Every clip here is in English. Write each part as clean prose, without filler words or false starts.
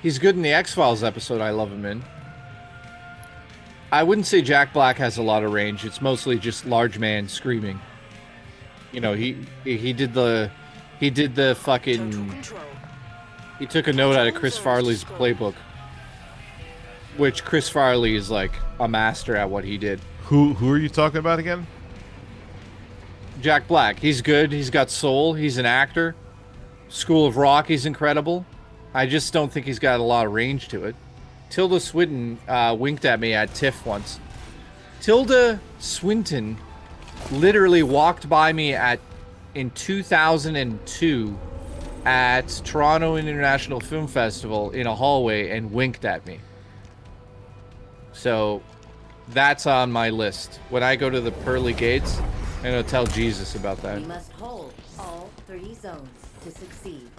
He's good in the X-Files episode I love him in. I wouldn't say Jack Black has a lot of range. It's mostly just large man screaming. You know, he did the fucking he took a note out of Chris Farley's playbook, which Chris Farley is like a master at what he did. Who are you talking about again? Jack Black. He's good. He's got soul. He's an actor. School of Rock. He's incredible. I just don't think he's got a lot of range to it. Tilda Swinton winked at me at TIFF once. Tilda Swinton literally walked by me in 2002 at Toronto International Film Festival in a hallway and winked at me. So that's on my list. When I go to the pearly gates, I'm going to tell Jesus about that. We must hold all 3 zones to succeed.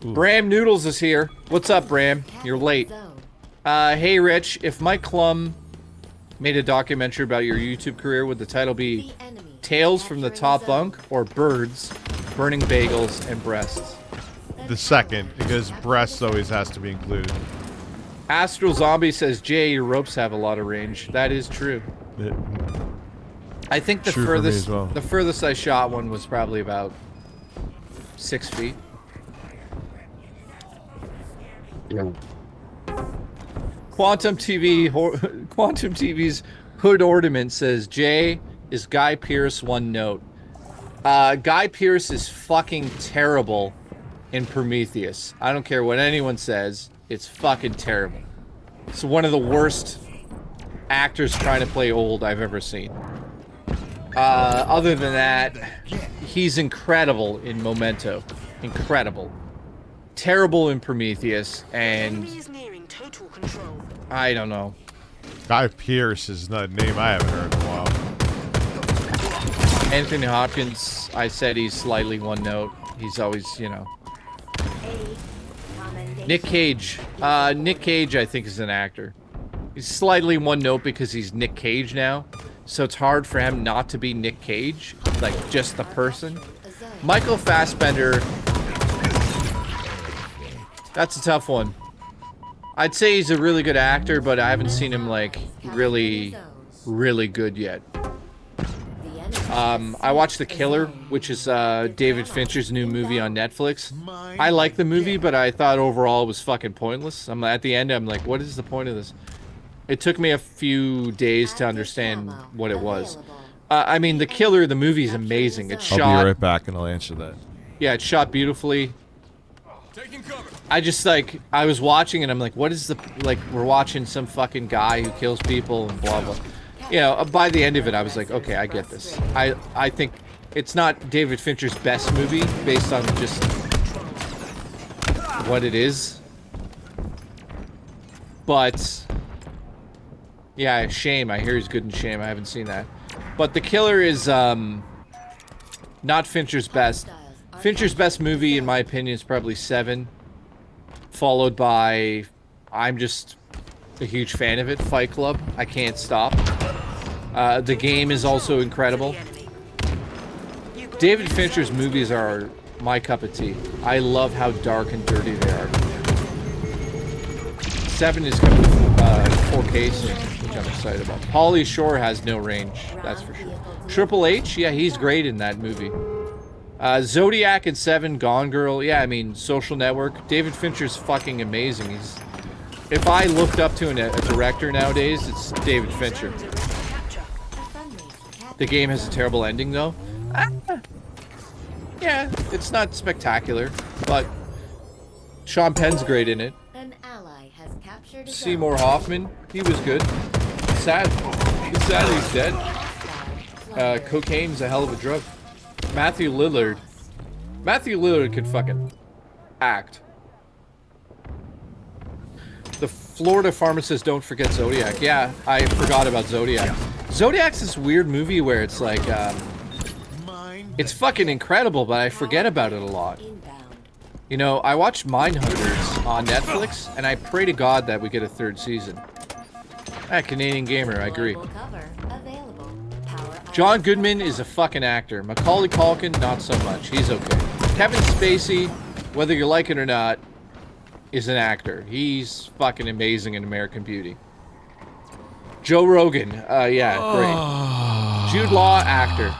Bram Noodles is here. What's up, Bram? You're late. Hey, Rich. If Mike Klum made a documentary about your YouTube career, would the title be Tales from the Top Bunk or Birds, Burning Bagels, and Breasts? The second, because breasts always has to be included. Astral Zombie says, Jay, your ropes have a lot of range. That is true. I think the furthest I shot one was probably about 6 feet. Yeah. Quantum TV's hood ornament says, Jay, is Guy Pearce one note? Guy Pearce is fucking terrible in Prometheus. I don't care what anyone says. It's fucking terrible. It's one of the worst actors trying to play old I've ever seen. Other than that, he's incredible in Memento. Incredible. Terrible in Prometheus, and I don't know. Guy Pearce is not a name I haven't heard in a while. Anthony Hopkins, I said he's slightly one note. He's always, you know. Nick Cage. Nick Cage, I think, is an actor. He's slightly one note because he's Nick Cage now. So it's hard for him not to be Nick Cage, like just the person. Michael Fassbender. That's a tough one. I'd say he's a really good actor, but I haven't seen him like really good yet. I watched The Killer, which is David Fincher's new movie on Netflix. I like the movie, but I thought overall it was fucking pointless. At the end, I'm like, what is the point of this? It took me a few days to understand what it was. I mean, The Killer, the movie is amazing. It's shot. I'll be right back and I'll answer that. Yeah, it's shot beautifully. I just like, I was watching and I'm like, what is the, like, we're watching some fucking guy who kills people and blah, blah. You know, by the end of it, I was like, okay, I get this. I think it's not David Fincher's best movie based on just what it is. But, yeah, Shame. I hear he's good in Shame. I haven't seen that. But The Killer is not Fincher's best. Fincher's best movie, in my opinion, is probably Seven. Followed by, I'm just a huge fan of it, Fight Club. I can't stop. The Game is also incredible. David Fincher's movies are my cup of tea. I love how dark and dirty they are. Seven is coming to 4K soon, which I'm excited about. Pauly Shore has no range, that's for sure. Triple H, yeah, he's great in that movie. Zodiac and Seven, Gone Girl, yeah, I mean, Social Network. David Fincher's fucking amazing. If I looked up to a director nowadays, it's David Fincher. The Game has a terrible ending, though. Yeah, it's not spectacular, but Sean Penn's great in it. Seymour Hoffman, he was good. Sad. It's sad he's dead. Cocaine's a hell of a drug. Matthew Lillard could fucking act. The Florida pharmacist, don't forget Zodiac. Yeah, I forgot about Zodiac. Zodiac's this weird movie where it's like, it's fucking incredible, but I forget about it a lot. You know, I watched Mindhunters on Netflix, and I pray to God that we get a third season. Canadian Gamer, I agree. John Goodman is a fucking actor. Macaulay Culkin, not so much. He's okay. Kevin Spacey, whether you like it or not, is an actor. He's fucking amazing in American Beauty. Joe Rogan, yeah, great. Jude Law, actor.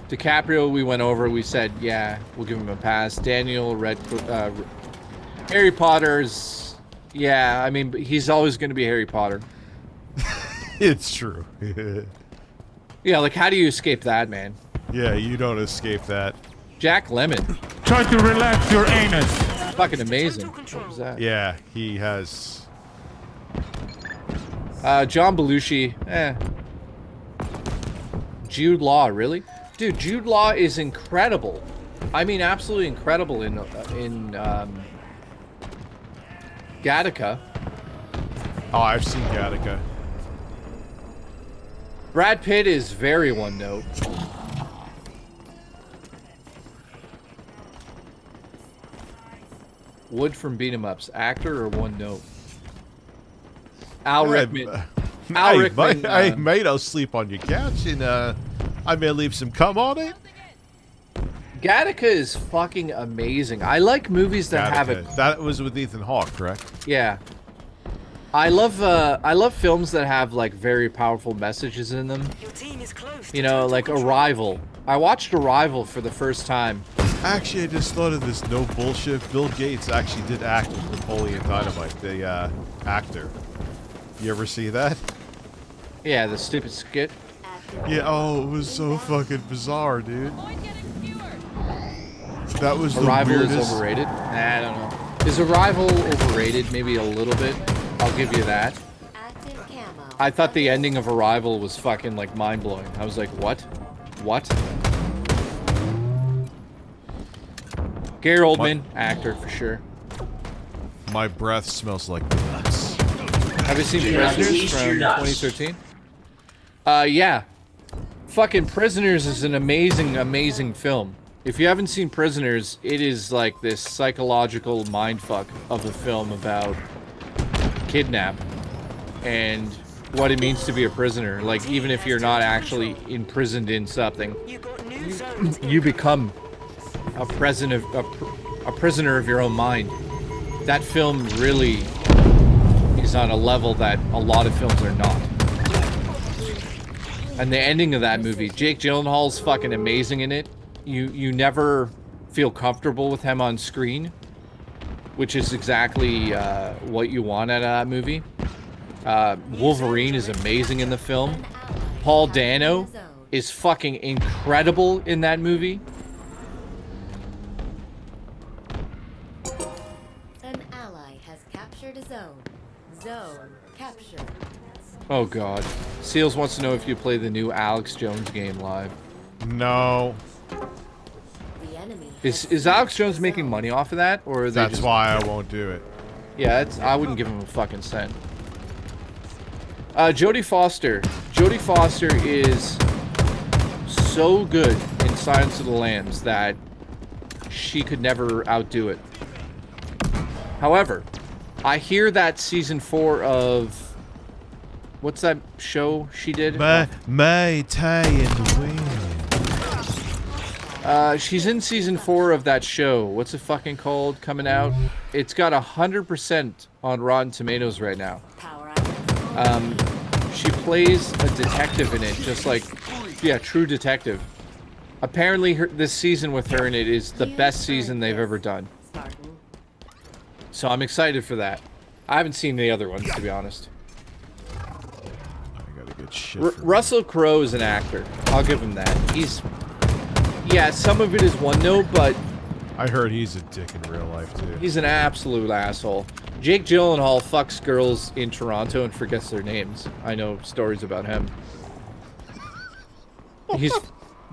DiCaprio, we went over. We said, yeah, we'll give him a pass. Daniel Radcliffe, Harry Potter's, yeah. I mean, he's always going to be Harry Potter. It's true. Yeah, like how do you escape that, man? Yeah, you don't escape that. Jack Lemmon, Try to relax your anus. fucking amazing. What was that? Yeah, he has. John Belushi, Jude Law, really? Dude, Jude Law is incredible. I mean, absolutely incredible in Gattaca. Oh, I've seen Gattaca. Brad Pitt is very one note. Wood from Beat 'em Ups, actor or one note? Al Rickman. Al Rickman. I made us sleep on your couch, and I may leave some cum on it. Gattaca is fucking amazing. I like movies that have it. That was with Ethan Hawke, correct? Yeah. I love films that have like very powerful messages in them. Your team is close. You know, like Arrival. I watched Arrival for the first time. Actually, I just thought of this. No bullshit. Bill Gates actually did act with Napoleon Dynamite, the actor. You ever see that? Yeah, the stupid skit. Yeah. Oh, it was so fucking bizarre, dude. That was the Arrival weirdest. is overrated. Nah, I don't know. Is Arrival overrated? Maybe a little bit. I'll give you that. Active camo. I thought the ending of Arrival was fucking like mind blowing. I was like, what? What? Gary Oldman, actor for sure. My breath smells like nuts. Have you seen Prisoners from 2013? Yeah. Fucking Prisoners is an amazing, amazing film. If you haven't seen Prisoners, it is like this psychological mindfuck of a film about kidnap and what it means to be a prisoner. Like, even if you're not actually imprisoned in something, You got new zones. you become a prisoner of your own mind. That film really is on a level that a lot of films are not. And the ending of that movie, Jake Gyllenhaal's fucking amazing in it. You never feel comfortable with him on screen, which is exactly what you want out of that movie. Wolverine is amazing in the film. Paul Dano is fucking incredible in that movie. An ally has captured a zone. Zone captured. Oh god. Seals wants to know if you play the new Alex Jones game live. No. The enemy Is Alex Jones making money off of that, or are they That's just... why I won't do it. Yeah, I wouldn't give him a fucking cent. Jodie Foster. Jodie Foster is so good in Silence of the Lambs that she could never outdo it. However, I hear that season 4 of... What's that show she did? May Tay in the wind. She's in season 4 of that show. What's it fucking called? Coming out. It's got 100% on Rotten Tomatoes right now. power icon. She plays a detective in it, just like, yeah, true detective. Apparently, this season with her in it is the best season they've ever done. Spartan. So I'm excited for that. I haven't seen the other ones, to be honest. I gotta get shit. Russell Crowe is an actor. I'll give him that. Yeah, some of it is one note, but I heard he's a dick in real life too. he's an absolute asshole. Jake Gyllenhaal fucks girls in Toronto and forgets their names. I know stories about him.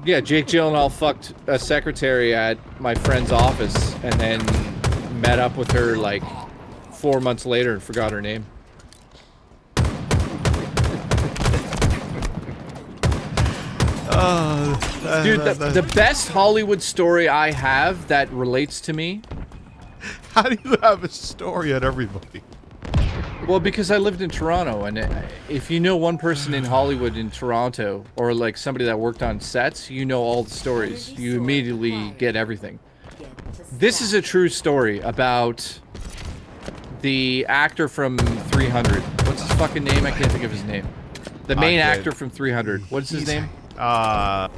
Yeah, Jake Gyllenhaal fucked a secretary at my friend's office and then met up with her like 4 months later and forgot her name. Dude, the best Hollywood story I have that relates to me. How do you have a story on everybody? Well, because I lived in Toronto, and if you know one person in Hollywood in Toronto, or like somebody that worked on sets, you know all the stories. You immediately get everything. This is a true story about the actor from 300. What's his fucking name? I can't think of his name. The main actor from 300. What's his name? I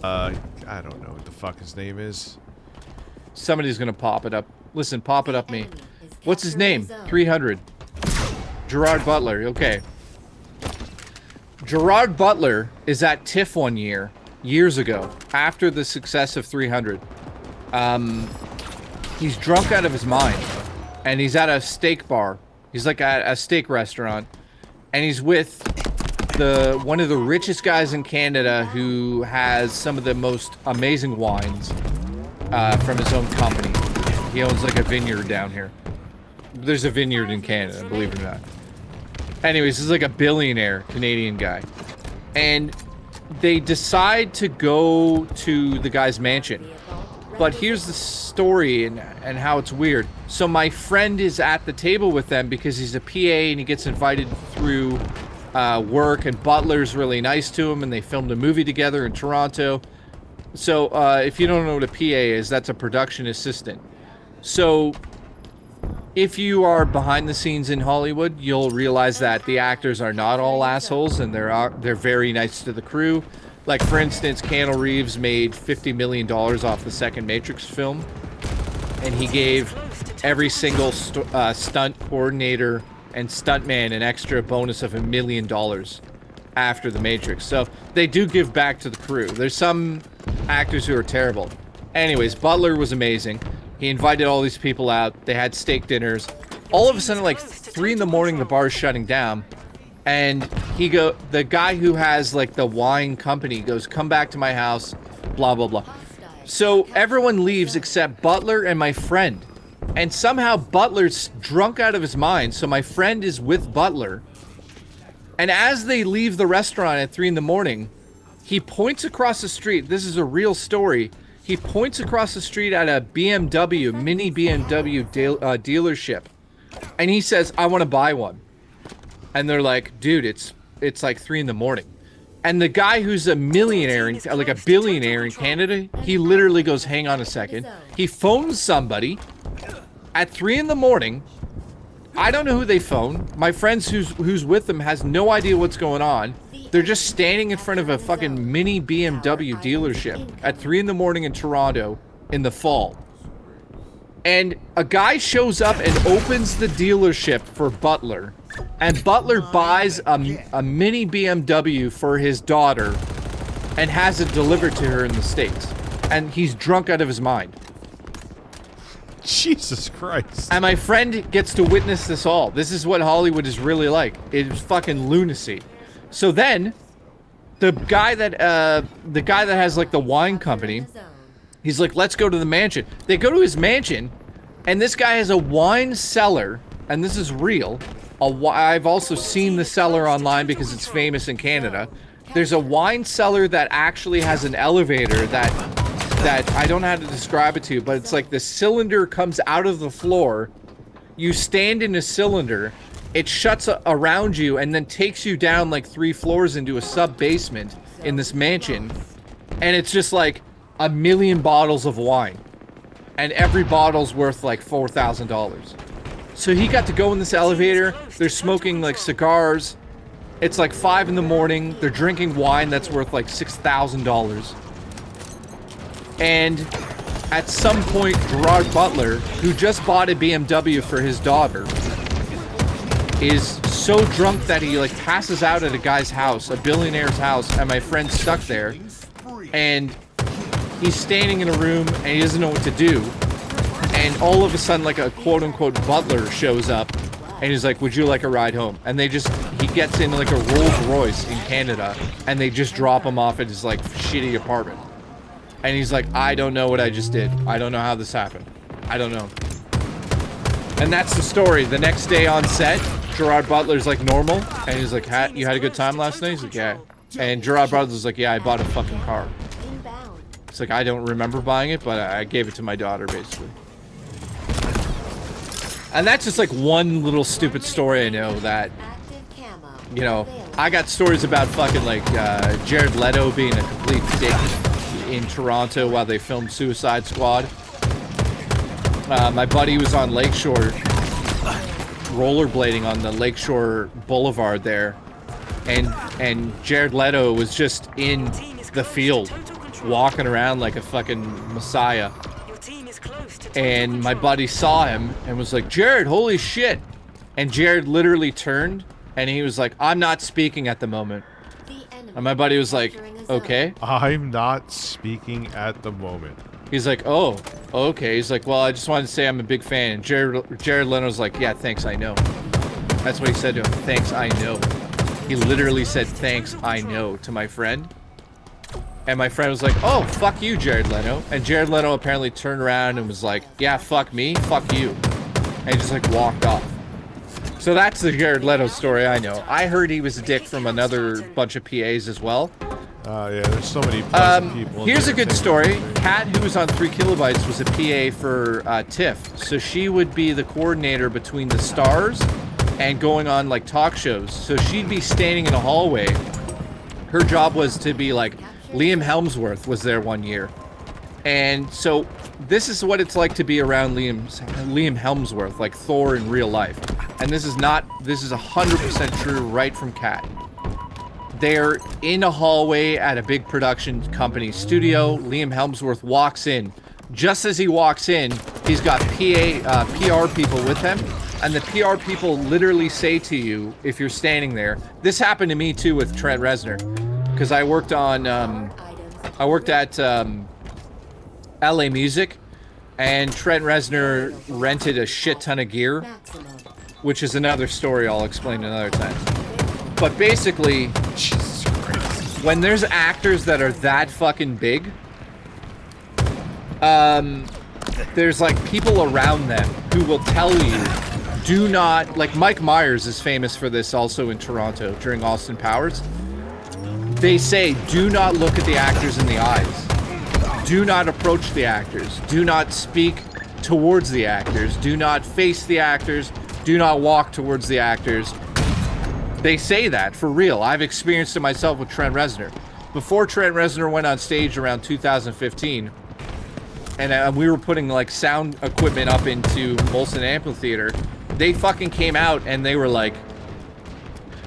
don't know what the fuck his name is. Somebody's gonna pop it up. Listen, pop it up me. What's his name? 300. Gerard Butler. Okay. Gerard Butler is at TIFF one years ago, after the success of 300. He's drunk out of his mind, and he's at a steak bar. He's like at a steak restaurant, and he's with one of the richest guys in Canada who has some of the most amazing wines from his own company. He owns like a vineyard down here. There's a vineyard in Canada, believe it or not. Anyways, this is like a billionaire Canadian guy. And they decide to go to the guy's mansion. But here's the story and how it's weird. So my friend is at the table with them because he's a PA and he gets invited through work, and Butler's really nice to him, and they filmed a movie together in Toronto. So if you don't know what a PA is, that's a production assistant. So if you are behind the scenes in Hollywood, you'll realize that the actors are not all assholes, and they're very nice to the crew. Like, for instance, Keanu Reeves made $50 million off the second Matrix film, and he gave every single stunt coordinator and stuntman an extra bonus of $1 million after the Matrix. So they do give back to the crew. There's some actors who are terrible. Anyways, Butler was amazing. He invited all these people out. They had steak dinners. All of a sudden, like 3 in the morning, the bar's shutting down. And the guy who has like the wine company goes, come back to my house, blah, blah, blah. So everyone leaves except Butler and my friend. And somehow Butler's drunk out of his mind. So my friend is with Butler. And as they leave the restaurant at 3 in the morning, he points across the street. This is a real story. He points across the street at a BMW, mini BMW dealership. And he says, I want to buy one. And they're like, dude, it's like 3 in the morning. And the guy who's a millionaire, like a billionaire in Canada, he literally goes, hang on a second. He phones somebody at 3 in the morning. I don't know who they phone. My friends who's with them has no idea what's going on. They're just standing in front of a fucking mini BMW dealership at 3 in the morning in Toronto in the fall. And a guy shows up and opens the dealership for Butler. And Butler buys a mini BMW for his daughter and has it delivered to her in the States. And he's drunk out of his mind. Jesus Christ. And my friend gets to witness this all. This is what Hollywood is really like. It's fucking lunacy. So then, the guy that has like the wine company, he's like, let's go to the mansion. They go to his mansion, and this guy has a wine cellar, and this is real. I've also seen the cellar online because it's famous in Canada. There's a wine cellar that actually has an elevator that I don't know how to describe it to you, but it's like the cylinder comes out of the floor. You stand in a cylinder. It shuts around you and then takes you down like 3 floors into a sub-basement in this mansion. And it's just like 1 million bottles of wine. And every bottle's worth like $4,000. So he got to go in this elevator. They're smoking like cigars. It's like 5 in the morning. They're drinking wine that's worth like $6,000. And at some point, Gerard Butler, who just bought a BMW for his daughter, is so drunk that he like passes out at a guy's house, a billionaire's house, and my friend's stuck there. And he's standing in a room and he doesn't know what to do. And all of a sudden, like a quote-unquote butler shows up and he's like, would you like a ride home? And he gets in like a Rolls Royce in Canada and they just drop him off at his like shitty apartment. And he's like, I don't know what I just did. I don't know how this happened. I don't know. And that's the story. The next day on set, Gerard Butler's like normal. And he's like, you had a good time last night? He's like, yeah. And Gerard Butler's like, yeah, I bought a fucking car. It's like, I don't remember buying it, but I gave it to my daughter, basically. And that's just like one little stupid story I know that, Active camo. you know, Available. I got stories about fucking like Jared Leto being a complete dick in Toronto while they filmed Suicide Squad. My buddy was on Lakeshore, rollerblading on the Lakeshore Boulevard there, and Jared Leto was just in the field, walking around like a fucking messiah. Your team is close to total And my control. buddy saw him and was like, Jared, holy shit. And Jared literally turned and he was like, I'm not speaking at the moment. The enemy And my buddy was like, capturing a zone. okay. I'm not speaking at the moment. He's like, oh, okay. He's like, well, I just wanted to say I'm a big fan. And Jared Leno's like, yeah, thanks, I know. That's what he said to him. Thanks, I know. He literally said, thanks, I know to my friend. And my friend was like, oh, fuck you, Jared Leno. And Jared Leno apparently turned around and was like, yeah, fuck me, fuck you. And he just like walked off. So that's the Jared Leto story I know. I heard he was a dick from another bunch of PAs as well. Yeah, there's so many pleasant people. in Here's the a good entertainment story. industry. Kat, who was on 3 Kilobytes, was a PA for TIFF. So she would be the coordinator between the stars and going on like talk shows. So she'd be standing in a hallway. Her job was to be like, Liam Hemsworth was there one year. And so this is what it's like to be around Liam Hemsworth, like Thor in real life. And this is 100% true right from Kat. They're in a hallway at a big production company studio. Liam Hemsworth walks in. Just as he walks in, he's got PR people with him. And the PR people literally say to you, if you're standing there, this happened to me too with Trent Reznor. Because I worked on, I worked at LA Music. And Trent Reznor rented a shit ton of gear. Maximum. Which is another story I'll explain another time. But basically, Jesus Christ. when there's actors that are that fucking big, there's like people around them who will tell you, do not, like Mike Myers is famous for this also in Toronto during Austin Powers. They say, do not look at the actors in the eyes. Do not approach the actors. Do not speak towards the actors. Do not face the actors. Do not walk towards the actors. They say that for real. I've experienced it myself with Trent Reznor. Before Trent Reznor went on stage around 2015, and we were putting like sound equipment up into Molson Amphitheater, they fucking came out and they were like,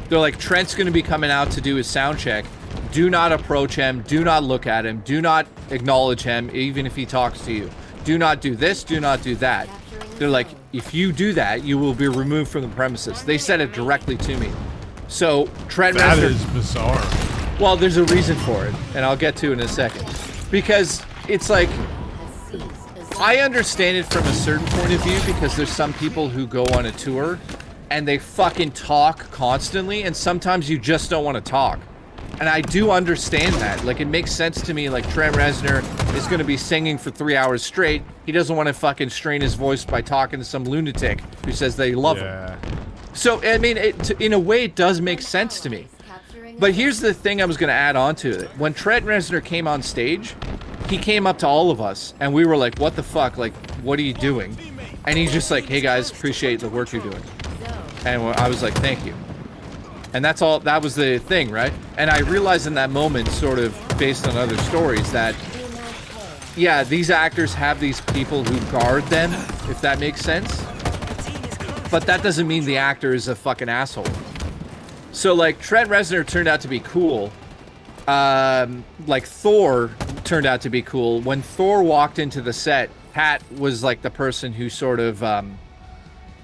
they're like, Trent's gonna be coming out to do his sound check. Do not approach him. Do not look at him. Do not acknowledge him, even if he talks to you. Do not do this. Do not do that. They're like, if you do that, you will be removed from the premises. They said it directly to me. So Trent That Reznor, is bizarre. well, there's a reason for it, and I'll get to it in a second. Because it's like, Has seized a zone. I understand it from a certain point of view, because there's some people who go on a tour and they fucking talk constantly, and sometimes you just don't want to talk. And I do understand that. Like, it makes sense to me, like, Trent Reznor is going to be singing for 3 hours straight. He doesn't want to fucking strain his voice by talking to some lunatic who says they love him. Yeah. So, I mean, in a way, it does make sense to me. Capturing a But zone. here's the thing I was going to add on to it. When Trent Reznor came on stage, he came up to all of us, and we were like, what the fuck? Like, what are you doing? And he's just like, hey, guys, appreciate the work you're doing. Zone. And I was like, thank you. And that's all, that was the thing, right? And I realized in that moment, sort of based on other stories, that, Do not pay. yeah, these actors have these people who guard them, if that makes sense. Your team is close. But that doesn't mean the actor is a fucking asshole. So, like, Trent Reznor turned out to be cool. Like, Thor turned out to be cool. When Thor walked into the set, Pat was, like, the person who sort of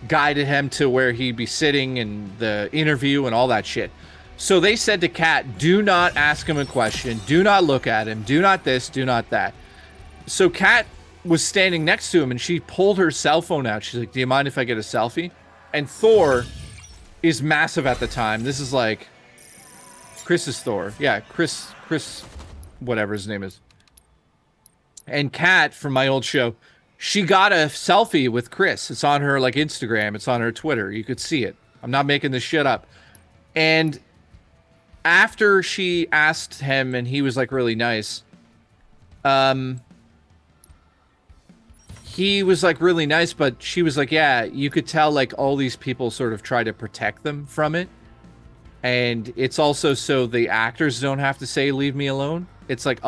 guided him to where he'd be sitting and the interview and all that shit. So they said to Kat, do not ask him a question. Do not look at him. Do not this. Do not that. So Kat was standing next to him and she pulled her cell phone out. She's like, do you mind if I get a selfie? And Thor is massive at the time. This is like Chris's Thor. Yeah, Chris, whatever his name is. And Kat from my old show, she got a selfie with Chris. It's on her like Instagram. It's on her Twitter. You could see it. I'm not making this shit up. And after she asked him he was like really nice, but she was like, yeah, you could tell like all these people sort of try to protect them from it. And it's also so the actors don't have to say, leave me alone. It's like